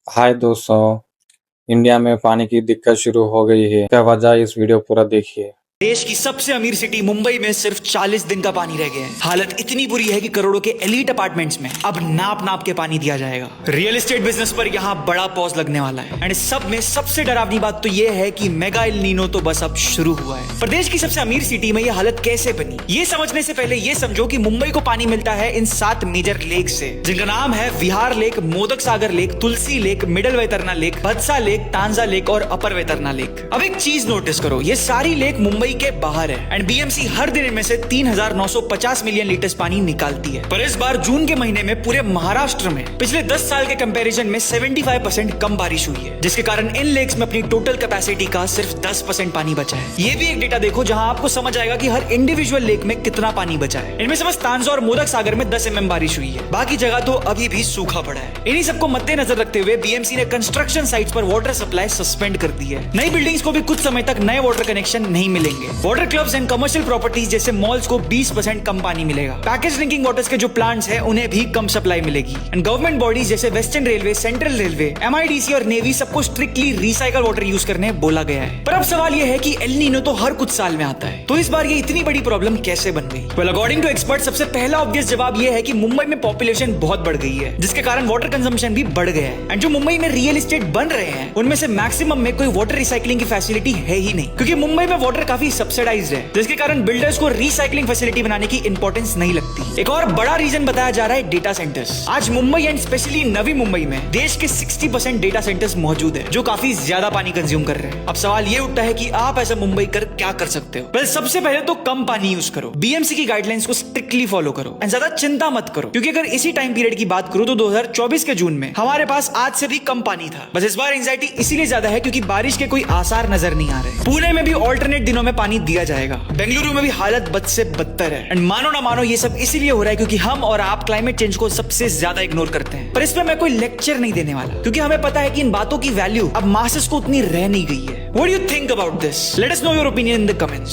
हाय दोस्तों, इंडिया में पानी की दिक्कत शुरू हो गई है। क्या वजह, इस वीडियो पूरा देखिए। देश की सबसे अमीर सिटी मुंबई में सिर्फ 40 दिन का पानी रह गया है। हालत इतनी बुरी है कि करोड़ों के एलीट अपार्टमेंट्स में अब नाप नाप के पानी दिया जाएगा। रियल एस्टेट बिजनेस पर यहाँ बड़ा पॉज लगने वाला है। एंड सब में सबसे डरावनी बात तो ये है कि मेगा एल नीनो तो बस अब शुरू हुआ है। प्रदेश की सबसे अमीर सिटी में ये हालत कैसे बनी, ये समझने से पहले ये समझो कि मुंबई को पानी मिलता है इन 7 मेजर लेक से, जिनका नाम है Vihar lake, Modak Sagar lake, Tulsi lake, middle Vaitarna lake, Bhatsa lake, Tansa lake और अपर वैतरना लेक। अब एक चीज नोटिस करो, ये सारी लेक मुंबई के बाहर है एंड बीएमसी हर दिन इनमें से 3950 मिलियन लीटर पानी निकालती है। पर इस बार जून के महीने में पूरे महाराष्ट्र में पिछले 10 साल के कंपैरिजन में 75% कम बारिश हुई है, जिसके कारण इन लेक्स में अपनी टोटल कैपेसिटी का सिर्फ 10% पानी बचा है। ये भी एक डेटा देखो जहां आपको समझ आएगा कि हर इंडिविजुअल लेक में कितना पानी बचा है। इनमें से बस तांजा और मोदक सागर में 10 mm बारिश हुई है, बाकी जगह तो अभी भी सूखा पड़ा है। इन्हीं सबको मद्देनजर रखते हुए बीएमसी ने कंस्ट्रक्शन साइट्स पर वाटर सप्लाई सस्पेंड कर दी है। नई बिल्डिंग्स को भी कुछ समय तक नए वाटर कनेक्शन नहीं मिलेंगे। Water clubs and commercial properties जैसे मॉल्स को 20% कम पानी मिलेगा। पैकेज ड्रिंकिंग वाटर्स के जो प्लांट्स हैं उन्हें भी कम सप्लाई मिलेगी। एंड गवर्नमेंट बॉडीज जैसे western railway, central railway, MIDC और नेवी सबको स्ट्रिक्टली रिसाइकल वाटर यूज करने बोला गया है। पर अब सवाल यह है कि एल नीनो तो हर कुछ साल में आता है, तो इस बार ये इतनी बड़ी प्रॉब्लम कैसे बन गई? वेल, अकॉर्डिंग टू एक्सपर्ट सबसे पहला ऑब्वियस जवाब यह है कि मुंबई में पॉपुलेशन बहुत बढ़ गई है, जिसके कारण वाटर कंजम्पशन भी बढ़ गया है। एंड जो मुंबई में रियल एस्टेट बन रहे हैं उनमें से मैक्सिमम में कोई वाटर रिसाइकलिंग की फैसिलिटी है ही नहीं, क्योंकि मुंबई में वाटर काफी सब्सिडाइज्ड है, जिसके कारण बिल्डर्स को रिसाइकलिंग फैसिलिटी बनाने की इंपॉर्टेंस नहीं लगती। एक और बड़ा रीजन बताया जा रहा है डेटा सेंटर्स। आज मुंबई एंड स्पेशली नवी मुंबई में देश के 60% डेटा सेंटर्स मौजूद है, जो काफी ज्यादा पानी कंज्यूम कर रहे हैं। अब सवाल ये उठता है कि आप ऐसा मुंबई कर क्या कर सकते हो? वेल, सबसे पहले तो कम पानी यूज करो, बीएमसी की गाइडलाइंस को स्ट्रिक्टली फॉलो करो एंड ज्यादा चिंता मत करो, क्योंकि अगर इसी टाइम पीरियड की बात करूं तो 2024 के जून में हमारे पास आज से भी कम पानी था। बस इस बार एंजाइटी इसीलिए ज्यादा है क्योंकि बारिश के कोई आसार नजर नहीं आ रहे। पुणे में भी ऑल्टरनेट दिनों में पानी दिया जाएगा। बेंगलुरु में भी हालत बद से बदतर है। एंड मानो ना मानो ये सब इसीलिए हो रहा है क्योंकि हम और आप क्लाइमेट चेंज को सबसे ज्यादा इग्नोर करते हैं। पर इसमें मैं कोई लेक्चर नहीं देने वाला, क्योंकि हमें पता है कि इन बातों की वैल्यू अब मासेस को उतनी रह नहीं गई है। What do you think about this? Let us know your opinion in the comments.